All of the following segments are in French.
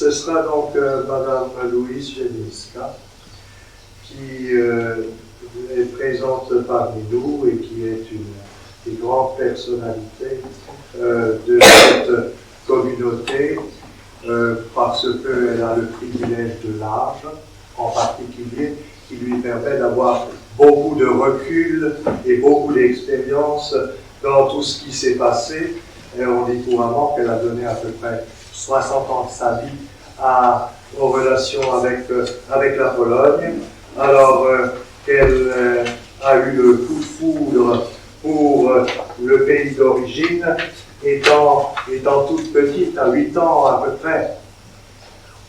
ce sera donc Madame Louise Génisca, qui est présente parmi nous et qui est une des grandes personnalités de cette communauté, parce qu'elle a le privilège de l'âge, en particulier, qui lui permet d'avoir beaucoup de recul et beaucoup d'expérience dans tout ce qui s'est passé. Et on dit couramment qu'elle a donné à peu près 60 ans de sa vie aux relations avec la Pologne. Alors qu'elle a eu le coup de foudre pour le pays d'origine, étant toute petite, à 8 ans à peu près.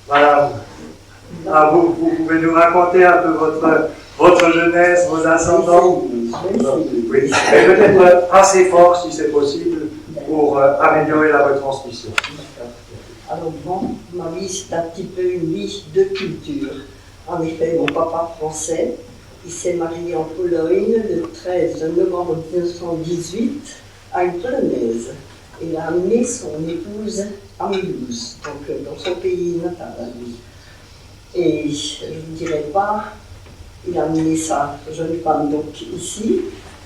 Madame, vous pouvez nous raconter un peu votre jeunesse, vos ascendants? Oui, mais peut-être assez fort si c'est possible pour améliorer la retransmission. Alors bon, ma vie c'est un petit peu une vie de culture. En effet, mon papa français, il s'est marié en Pologne le 13 novembre 1918 à une Polonaise. Il a amené son épouse à Mulhouse, donc dans son pays natal à lui. Et je ne vous dirai pas, il a amené sa jeune femme donc ici,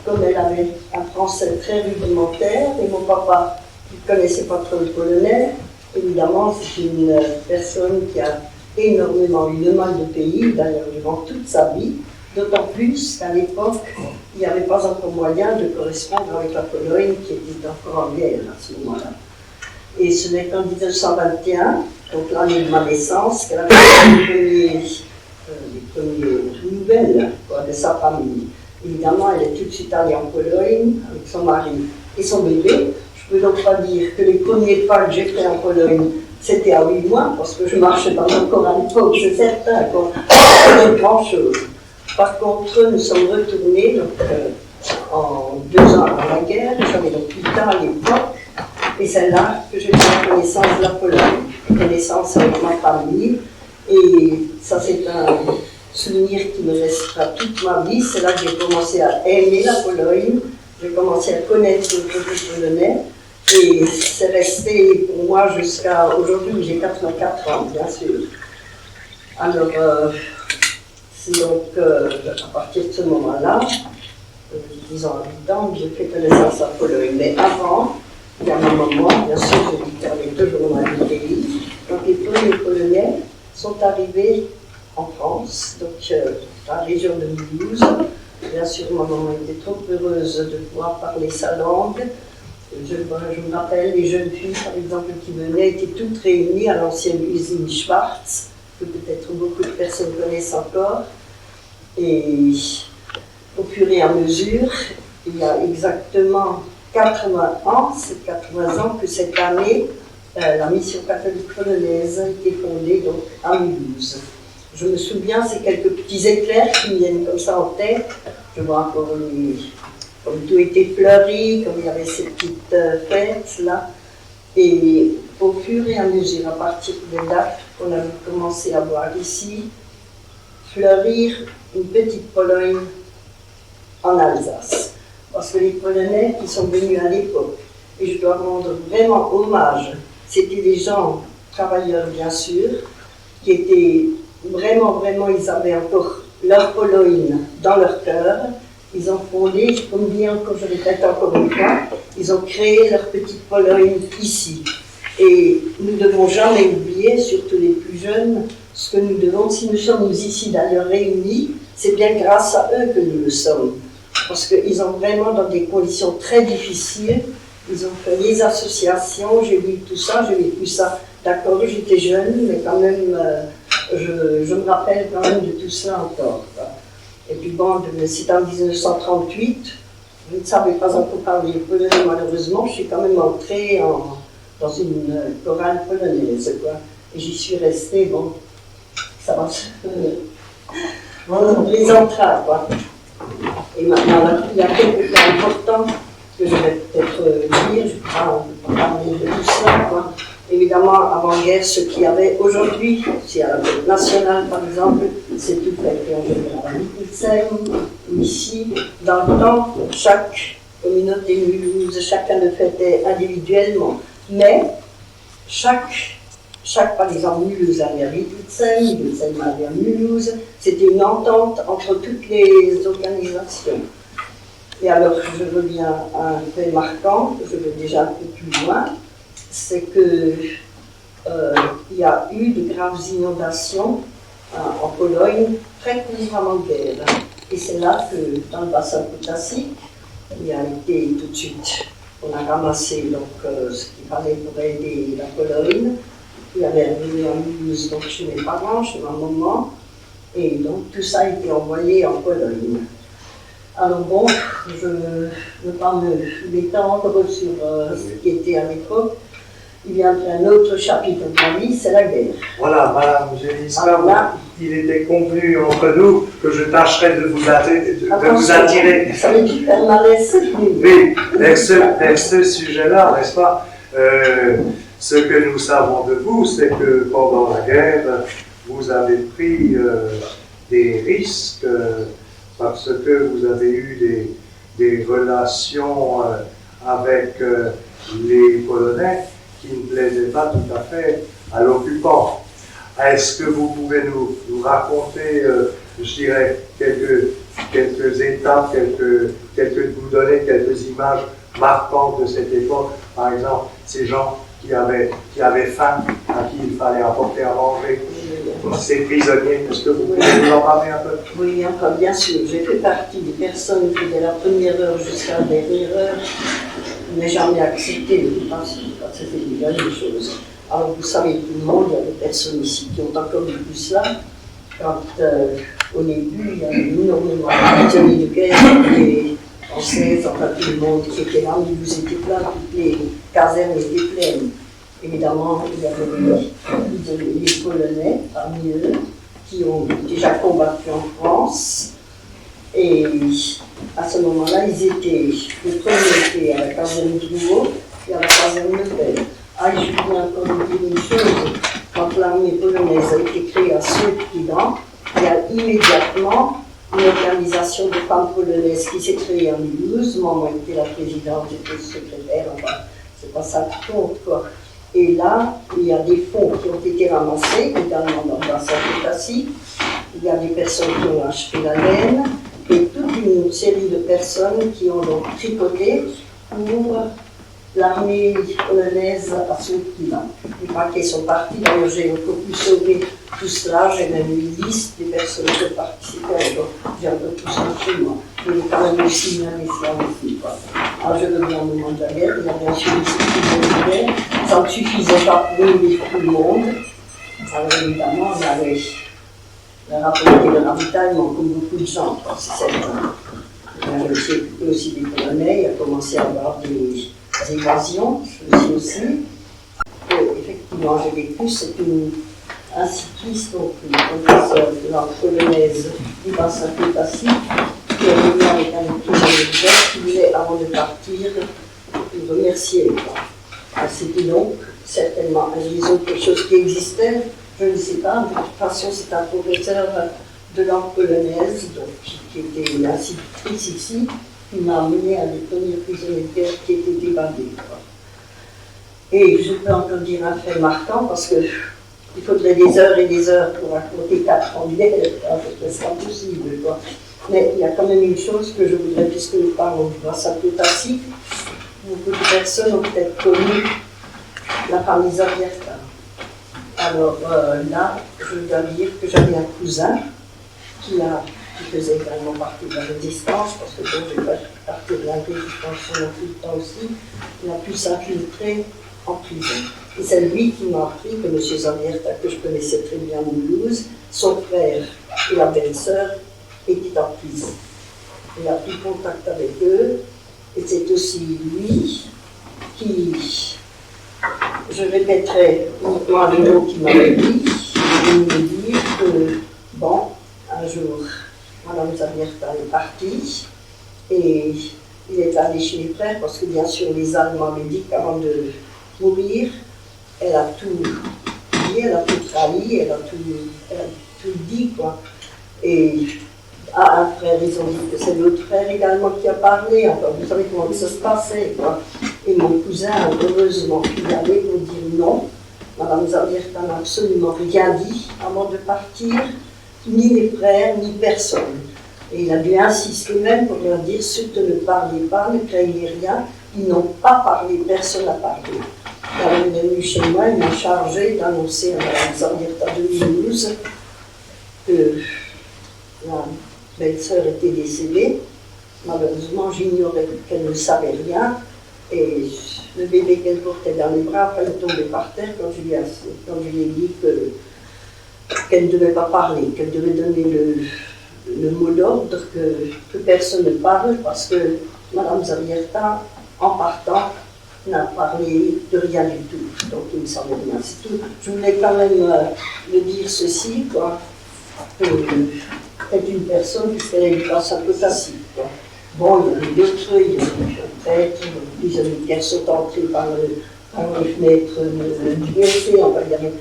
comme elle avait un français très rudimentaire, et mon papa, qui ne connaissait pas trop le polonais, évidemment c'est une personne qui a énormément eu le mal de pays, d'ailleurs durant toute sa vie, d'autant plus qu'à l'époque, il n'y avait pas encore moyen de correspondre avec la Pologne qui était encore en guerre à ce moment-là. Et ce n'est qu'en 1921, donc l'année de ma naissance, qu'elle a fait les premières nouvelles de sa famille. Évidemment, elle est tout de suite allée en Pologne avec son mari et son bébé. Je ne peux donc pas dire que les premiers pas que j'ai fait en Pologne, c'était à 8 mois, parce que je ne marchais pas encore à l'époque, c'est certain, pas de grand-chose. Par contre, nous sommes retournés donc, en 2 ans avant la guerre, j'avais donc 8 ans à l'époque, et c'est là que j'ai fait la connaissance de la Pologne, connaissance avec ma famille, et ça c'est un souvenir qui me restera toute ma vie. C'est là que j'ai commencé à aimer la Pologne, j'ai commencé à connaître le peuple polonais, et c'est resté pour moi jusqu'à aujourd'hui, j'ai 84 ans, bien sûr. Alors, c'est donc à partir de ce moment-là, disons à 8 ans, que j'ai fait connaissance à Pologne. Mais avant, il y a un moment, bien sûr, je parlais toujours dans le pays. Donc les premiers Polonais sont arrivés en France, donc dans la région de Mulhouse. Bien sûr, ma maman était trop heureuse de pouvoir parler sa langue. Je me rappelle, les jeunes filles, par exemple, qui venaient, étaient toutes réunies à l'ancienne usine Schwarz, que peut-être beaucoup de personnes connaissent encore. Et au fur et à mesure, il y a exactement 80 ans, c'est 80 ans que cette année, la mission catholique polonaise a été fondée donc, à Mulhouse. Je me souviens, c'est quelques petits éclairs qui me viennent comme ça en tête. Je vois encore comme tout était fleuri, comme il y avait ces petites fêtes là. Et au fur et à mesure, à partir des dates qu'on a commencé à voir ici, fleurir une petite Pologne en Alsace. Parce que les Polonais qui sont venus à l'époque, et je dois rendre vraiment hommage, c'était des gens, travailleurs bien sûr, qui étaient vraiment, ils avaient encore leur Pologne dans leur cœur. Ils ont fondé, comme dit encore, je répète encore une fois, ils ont créé leur petite Pologne ici. Et nous ne devons jamais oublier, surtout les plus jeunes, ce que nous devons, si nous sommes ici d'ailleurs réunis, c'est bien grâce à eux que nous le sommes. Parce qu'ils ont vraiment, dans des conditions très difficiles, ils ont fait les associations, j'ai vu tout ça, j'ai vécu ça. D'accord, j'étais jeune, mais quand même, je me rappelle quand même de tout cela encore. Et puis bon, c'est en 1938, je ne savais pas encore parler polonais malheureusement, je suis quand même entrée dans une chorale polonaise, quoi. Et j'y suis restée, bon, ça va on plaisantera, quoi. Et maintenant, il y a quelques cas importants que je vais peut-être dire, je ne vais pas parler de tout ça, quoi. Évidemment, avant-guerre, ce qu'il y avait aujourd'hui, si à la fête nationale par exemple, c'est tout fait en général. Ici, dans le temps, chaque communauté mulhouse, chacun le fêtait individuellement, mais chaque par exemple, Mulhouse allait à Wittelsen, Wittelsen allait à Mulhouse. C'était une entente entre toutes les organisations. Et alors, je reviens à un fait marquant, je vais déjà un peu plus loin, c'est que il y a eu de graves inondations en Pologne très couramment de guerre. Et c'est là que, dans le bassin potassique, il a été tout de suite, on a ramassé donc, ce qu'il fallait pour aider la Pologne. Il avait revenu à Mulhouse, donc chez mes parents, chez ma maman, et donc tout ça a été envoyé en Pologne. Alors bon, je ne veux pas m'étendre sur ce qui était à l'époque. Il viendrait un autre chapitre de ma vie, c'est la guerre. Voilà, Madame Géliska, il était convenu entre nous que je tâcherais de vous attirer. Ça veut dire faire malaise. Oui, vers ce sujet-là, n'est-ce pas, ce que nous savons de vous, c'est que pendant la guerre, vous avez pris des risques parce que vous avez eu des relations avec les Polonais qui ne plaisaient pas tout à fait à l'occupant. Est-ce que vous pouvez nous raconter, je dirais, quelques étapes, vous donner quelques images marquantes de cette époque, par exemple, ces gens qui avaient faim, à qui il fallait apporter à manger, ces prisonniers, est-ce que vous pouvez nous en parler un peu? Oui, enfin, bien sûr, j'ai fait partie des personnes qui, dès la première heure jusqu'à la dernière heure, n'aient jamais accepté de passer quand c'était déjà des choses. Alors, vous savez, tout le monde, il y a des personnes ici qui ont encore vécu cela. Quand, au début, il y avait énormément de prisonniers de guerre, des Françaises, enfin tout le monde qui était là, mais vous étiez plein, toutes les casernes étaient pleines. Évidemment, il y avait les Polonais parmi eux qui ont déjà combattu en France. Et à ce moment-là, ils étaient, le premier était à la caserne de Drouot et à la caserne de Belle. Ah, je voudrais encore vous dire une chose, quand l'armée polonaise a été créée à Saint-Quidan, il y a immédiatement une organisation de femmes polonaises qui s'est créée à Mulhouse. Maman était la présidente, j'étais le secrétaire, enfin, c'est pas ça qui compte, quoi. Et là, il y a des fonds qui ont été ramassés, également dans le bassin potassique. Il y a des personnes qui ont acheté la laine, et toute une série de personnes qui ont donc tricoté pour l'armée polonaise à Saint-Quidan. Les paquets sont partis, d'ailleurs j'ai encore pu sauver tout cela, j'ai même une liste des personnes qui ont participé, donc j'ai un peu tout ça chez moi. Mais il est quand même aussi bien l'islam ici, quoi. Alors je reviens au moment de la guerre, il y a bien sûr ici qui guerre, ça ne suffisait pas pour nourrir tout le monde. Alors évidemment, on avait le ravitaillement comme beaucoup de gens, c'est certain. Il s'est occupé aussi des Polonais, il a commencé à avoir des évasions, je aussi. Effectivement, j'ai vécu, c'est un cycliste, donc une professeure de langue polonaise du bassin potassique, qui est venu avec un prisonnier de guerre qui voulait, avant de partir, nous remercier. C'était donc certainement des autres choses qui existaient, je ne sais pas, de toute façon, c'est un professeur de langue polonaise, donc, qui était une institutrice ici, qui m'a amené à des premiers prisonniers de guerre qui étaient évadés. Et je peux encore dire un fait marquant, parce qu'il faudrait des heures et des heures pour raconter 4 ans de guerre, c'est impossible, quoi. Mais il y a quand même une chose que je voudrais, puisque nous parlons du bassin potassique, beaucoup de personnes ont peut-être connu la famille Zavierta. Alors là, je dois dire que j'avais un cousin qui faisait également partie de la résistance, parce que bon, j'ai pas partie de la résistance pendant tout le temps aussi, il a pu s'infiltrer en prison. Et c'est lui qui m'a appris que M. Zavierta, que je connaissais très bien à Mulhouse, son frère et la belle-sœur étaient en prison. Il a pris contact avec eux, et c'est aussi lui qui, je répéterai uniquement les mots qu'il m'avait dit, il venu me dire que, bon, un jour, Mme Zavierta est partie, et il est allé chez les frères, parce que bien sûr les Allemands avaient dit qu'avant de mourir, elle a tout dit, elle a tout trahi, elle a tout dit, quoi. Et à un frère, ils ont dit que c'est l'autre frère également qui a parlé, enfin, vous savez comment ça se passait, quoi. Et mon cousin, heureusement, il allait pour dire non, Madame Zavierta n'a absolument rien dit avant de partir, ni les frères, ni personne. Et il a dû insister même pour leur dire, surtout ne parlez pas, ne craignez rien. Ils n'ont pas parlé, personne n'a parlé. Quand il est venu chez moi, il m'a chargé d'annoncer à Madame Zavierta 2012 que la belle-sœur était décédée. Malheureusement, j'ignorais qu'elle ne savait rien. Et le bébé qu'elle portait dans les bras, elle est tombée par terre quand je lui ai dit qu'elle ne devait pas parler, qu'elle devait donner le mot d'ordre, que personne ne parle, parce que Madame Zavierta, en partant, n'a parlé de rien du tout. Donc il ne savait rien, c'est tout. Je voulais quand même le dire ceci, quoi. Est une personne puisqu'elle est passe un peu tacite, quoi. Bon, il y avait d'autres, il y avait un prêtre, des amis qui sont entrés par les fenêtres du WC, enfin, il y avait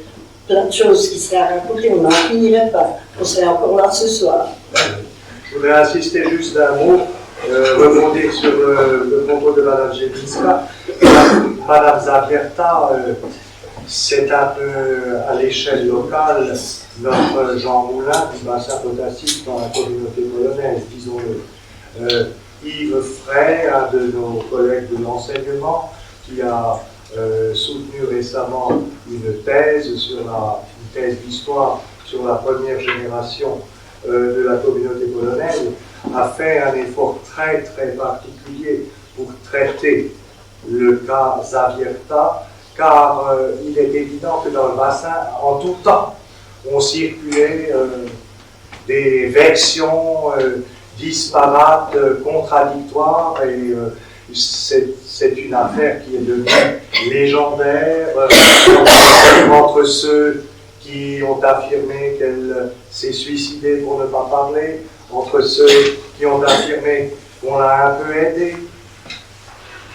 plein de choses qui seraient à raconter, on n'en finirait pas, on serait encore là ce soir. Je voudrais insister juste d'un mot, rebondir sur le propos de Mme Jelinska. Mme Zavierta, c'est un peu à l'échelle locale notre Jean Moulin du bassin potassique dans la communauté polonaise, disons-le. Yves Frey, un de nos collègues de l'enseignement, qui a soutenu récemment une thèse d'histoire sur la première génération de la communauté polonaise, a fait un effort très très particulier pour traiter le cas Zavierta, car il est évident que dans le bassin, en tout temps, ont circulé des versions disparates, contradictoires, et c'est une affaire qui est devenue légendaire entre ceux qui ont affirmé qu'elle s'est suicidée pour ne pas parler, entre ceux qui ont affirmé qu'on l'a un peu aidée,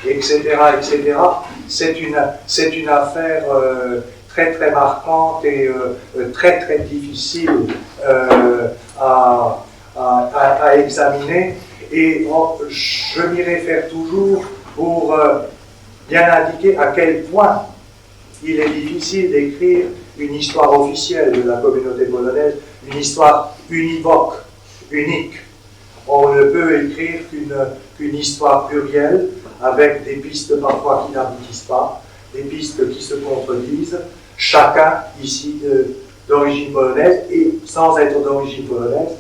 etc., etc. C'est une affaire très très marquante et très très difficile à examiner, et je m'y réfère toujours pour bien indiquer à quel point il est difficile d'écrire une histoire officielle de la communauté polonaise, une histoire univoque, unique. On ne peut écrire qu'une histoire plurielle, avec des pistes parfois qui n'aboutissent pas, des pistes qui se contredisent, chacun ici d'origine polonaise, et sans être d'origine polonaise,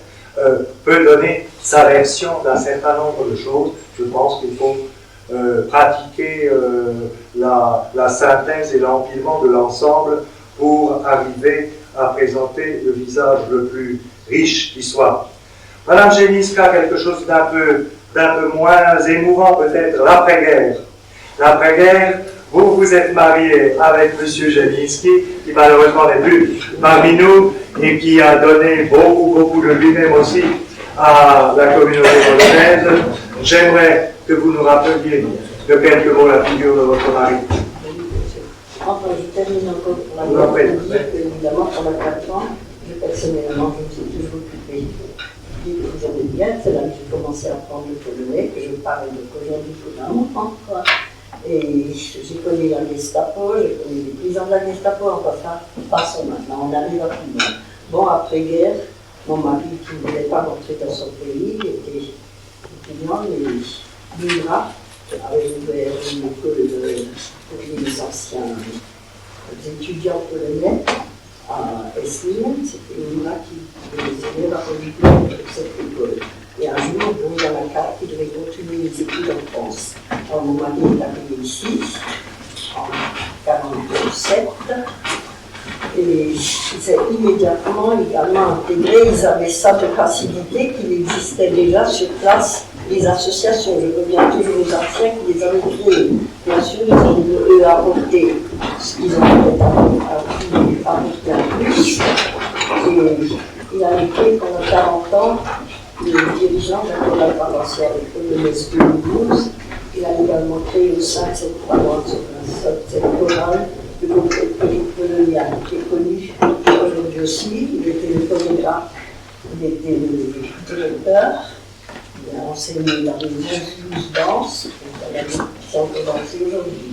peut donner sa version d'un certain nombre de choses. Je pense qu'il faut pratiquer la synthèse et l'empilement de l'ensemble pour arriver à présenter le visage le plus riche qui soit. Madame Jelinska, quelque chose d'un peu moins émouvant peut-être, l'après-guerre. L'après-guerre, vous vous êtes marié avec M. Jelinski, qui malheureusement n'est plus parmi nous, et qui a donné beaucoup de lui-même aussi à la communauté polonaise. J'aimerais que vous nous rappeliez de quelques mots la figure de votre mari. Enfin, je termine encore pour la dire que, évidemment, pendant 4 ans, personnellement, je me suis toujours occupée. Vous avez bien, c'est là que j'ai commencé à apprendre le polonais, que je parle aujourd'hui couramment. Et j'ai connu la Gestapo, j'ai connu les prisons de la Gestapo, enfin ça, passons maintenant, on arrive à plus loin. Bon, après-guerre, mon mari qui ne voulait pas rentrer dans son pays, il était étudiant, mais l'UNRWA avait ouvert une école pour les anciens étudiants polonais à Esslingen. C'était l'UNRWA qui les élèves à rejoindre cette école. Et un jour, bon, il y a la carte qui devait continuer les études en France. Alors, mon mari est arrivé ici, en 1947, et il s'est immédiatement également intégré. Ils avaient ça de facilité qu'il existait déjà sur place les associations. Je reviens toujours aux anciens qui les avaient créées. Bien sûr, ils ont eux apporté ce qu'ils ont peut-être apporté en plus. Et il a été pendant 40 ans le dirigeant de la chorale paroissiale polonaise 2012. Il a également créé au sein de cette paroisse, cette chorale, le groupe colonial qui est connu aujourd'hui aussi. Il était le chorégraphe, il était le directeur, il a enseigné dans les 12 danses, qui sont commencées aujourd'hui.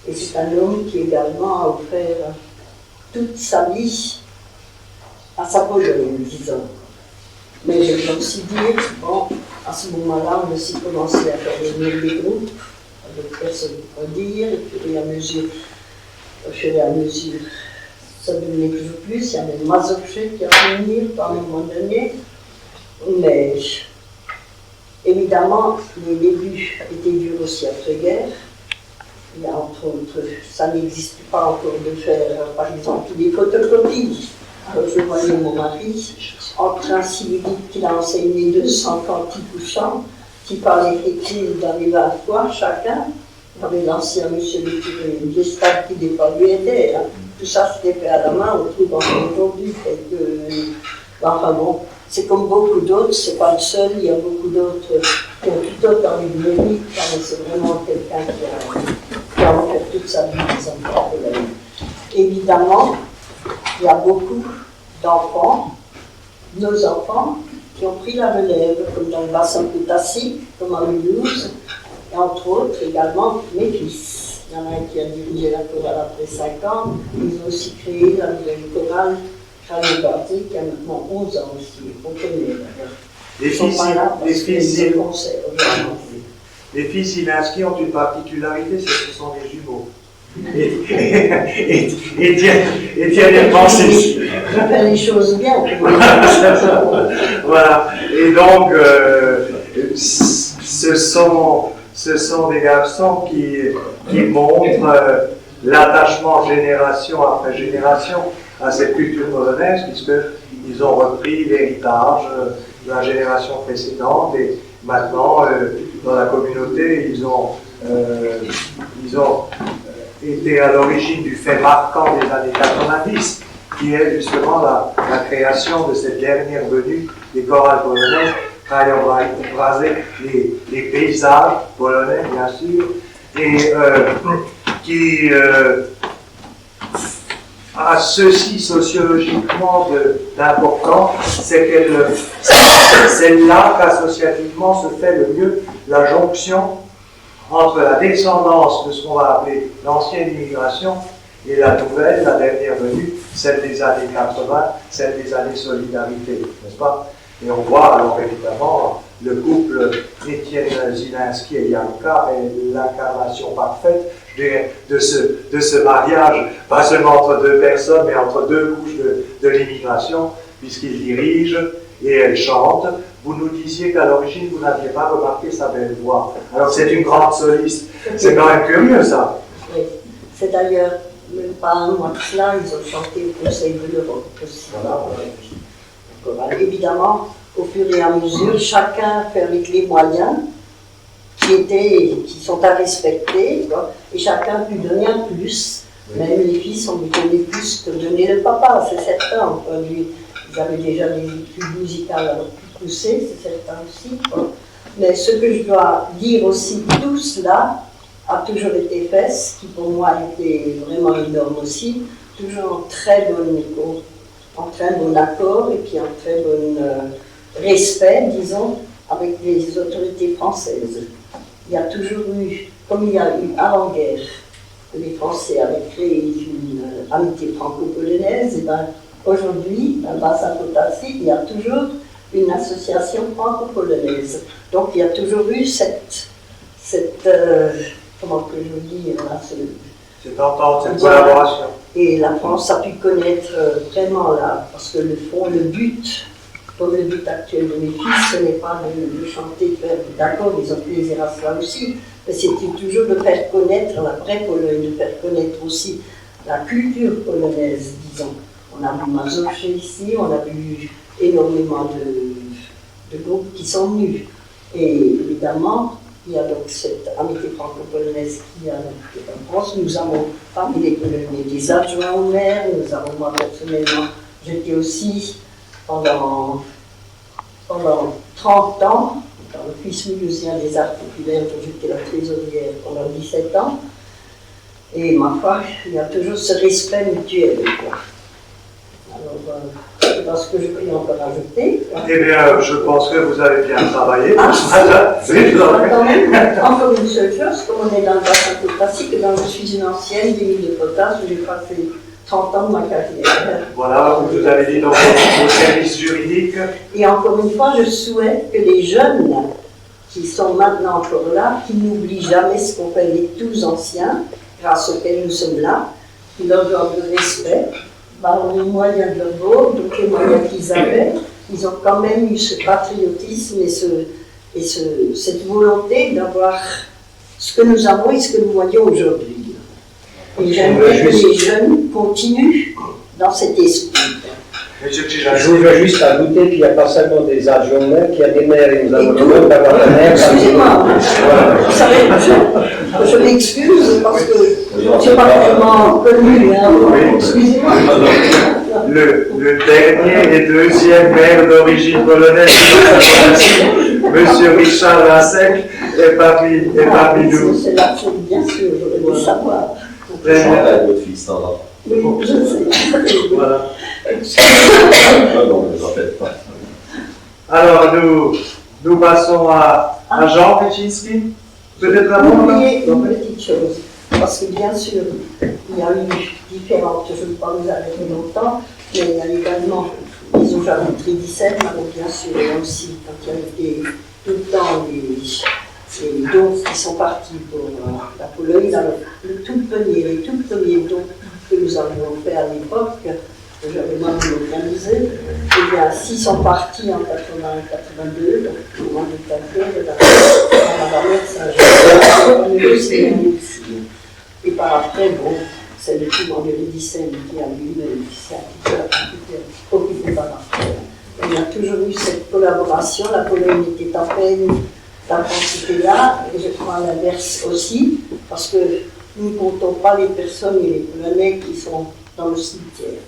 Et c'est un homme qui également a offert toute sa vie à sa Pologne, disons. Mais je peux aussi dire, bon, à ce moment-là, on a aussi commencé à faire des groupes, avec personne à dire, et puis au fur et à mesure, ça devenait toujours plus. Il y avait Mazovché qui a venu à un moment donné, mais évidemment, les débuts étaient durs aussi après-guerre. Il y a entre autres, ça n'existe pas encore de faire, par exemple, des photocopies. Alors je voyais mon mari, en principe, il dit qu'il a enseigné 200 cantiques ou chants, qui parlaient écrire dans les 20 fois chacun. Il y avait l'ancien monsieur le curé, Gestalt qui n'est pas lui aider. Hein. Tout ça c'était fait à la main, on trouve encore aujourd'hui. Enfin bon, c'est comme beaucoup d'autres, c'est pas le seul, il y a beaucoup d'autres qui ont tout autre envie de mérite, mais c'est vraiment quelqu'un qui a offert toute sa vie des enfants. Évidemment, il y a beaucoup d'enfants, nos enfants, qui ont pris la relève, comme dans le bassin potassique, comme en Mulhouse, et entre autres également mes fils. Il y en a un qui a dirigé la chorale après 5 ans, ils ont aussi créé la nouvelle chorale Crayon-Barty, qui a maintenant 11 ans aussi, on connaît d'ailleurs. Les fils Ilinski ont une particularité, c'est que ce sont des jumeaux. Étienne et Francis. Je fais les choses bien. Voilà. Et donc, ce sont des garçons qui montrent l'attachement génération après génération à cette culture polonaise, puisqu'ils ont repris l'héritage de la génération précédente et maintenant, dans la communauté, ils ont été à l'origine du fait marquant des années 90, qui est justement la création de cette dernière venue des chorales polonaises, Krajobrazy, les paysages polonais, bien sûr, et qui a ceci sociologiquement d'important, c'est là qu'associativement se fait le mieux la jonction entre la descendance de ce qu'on va appeler l'ancienne immigration et la nouvelle, la dernière venue, celle des années 80, celle des années solidarité, n'est-ce pas? Et on voit alors évidemment le couple Étienne Zilinski et Janka est l'incarnation parfaite de ce mariage, pas seulement entre deux personnes, mais entre deux couches de l'immigration, puisqu'ils dirigent et elle chante. Vous nous disiez qu'à l'origine, vous n'aviez pas remarqué sa belle voix. Alors c'est une grande soliste. C'est quand même curieux, ça. Oui. C'est d'ailleurs, même pas un mois de cela, ils ont chanté au Conseil de l'Europe aussi. Voilà. Évidemment, au fur et à mesure, chacun fait avec les moyens qui sont à respecter, quoi, et chacun peut donner un plus. Oui. Même les fils ont donné plus que donner le papa, c'est certain. Ils avaient déjà des études musicales alors plus poussées, c'est certain aussi. Quoi. Mais ce que je dois dire aussi, tout cela a toujours été fait, ce qui pour moi était vraiment énorme aussi, toujours en très bon accord et puis en très bon respect, disons, avec les autorités françaises. Il y a toujours eu, comme il y a eu avant-guerre, les Français avaient créé une amitié franco-polonaise, et bien aujourd'hui, dans le bassin potassique, il y a toujours une association franco-polonaise. Donc il y a toujours eu cette comment que je veux dire, cette entente, cette collaboration. Et la France a pu connaître vraiment là, parce que le but, comme le but actuel de mes fils, ce n'est pas de chanter, de faire, d'accord, ils ont plaisir à cela aussi, mais c'était toujours de faire connaître la vraie Pologne, de faire connaître aussi la culture polonaise, disons. On a vu Mazovché ici, on a vu énormément de groupes qui sont venus. Et évidemment, il y a donc cette amitié franco-polonaise qui est en France. Nous avons, parmi les Polonais, des adjoints au maire, nous avons, moi personnellement, j'étais aussi pendant 30 ans dans l'Office mulhousien des arts populaires, dont j'étais la trésorière pendant 17 ans. Et ma foi, il y a toujours ce respect mutuel. Quoi. Alors, dans ce que je peux encore ajouter. Eh bien, je pense que vous avez bien travaillé. Ah, Quand même, encore une seule chose, comme on est dans le bassin classique, je suis une ancienne des mines de potasse où j'ai passé 30 ans de ma carrière. Voilà, vous avez dit donc au service juridique. Et encore une fois, je souhaite que les jeunes qui sont maintenant encore là, qui n'oublient jamais ce qu'ont fait les tous anciens, grâce auxquels nous sommes là, qui leur doivent le respect, par les moyens de leur bord, donc les moyens qu'ils avaient, ils ont quand même eu ce patriotisme et cette volonté d'avoir ce que nous avons et ce que nous voyons aujourd'hui. Et j'aimerais que les jeunes continuent dans cet esprit. Je voudrais juste ajouter qu'il n'y a pas seulement des adjoints maires, qu'il y a des maires et nous avons l'honneur d'avoir un maire. Excusez-moi, vous savez, je m'excuse parce que je ne suis pas vraiment connu. Hein. Excusez-moi. Le dernier et deuxième maire d'origine polonaise, Monsieur Richard Lasek, est parmi nous. C'est là, bien sûr, je voudrais le savoir. Très bien. Votre fils, ça va. Oui, je sais. Voilà. Non, ne vous en faites pas. Alors, nous passons à Jean Kaczynski. Peut-être avant là? Oubliez une petite chose, parce que bien sûr, il y a eu différentes, je ne vais pas vous arrêter longtemps, mais il y a également les Ojaroutries 17, mais bien sûr, il y a aussi, quand il y a eu tout le temps les dons qui sont partis pour la Pologne, alors, les tout premiers dons que nous avions fait à l'époque, que j'avais moi-même organisé, eh bien, 6 sont partis en 80-82, donc au mois de Calcaire, de la Saint-Jean, et par après, bon, c'est le tout en 2017 qui a lui-même occupé par après. On a toujours eu cette collaboration, la Pologne était à peine dans quantité là, et je crois à l'inverse aussi, parce que nous ne comptons pas les personnes et les Polonais qui sont dans le cimetière.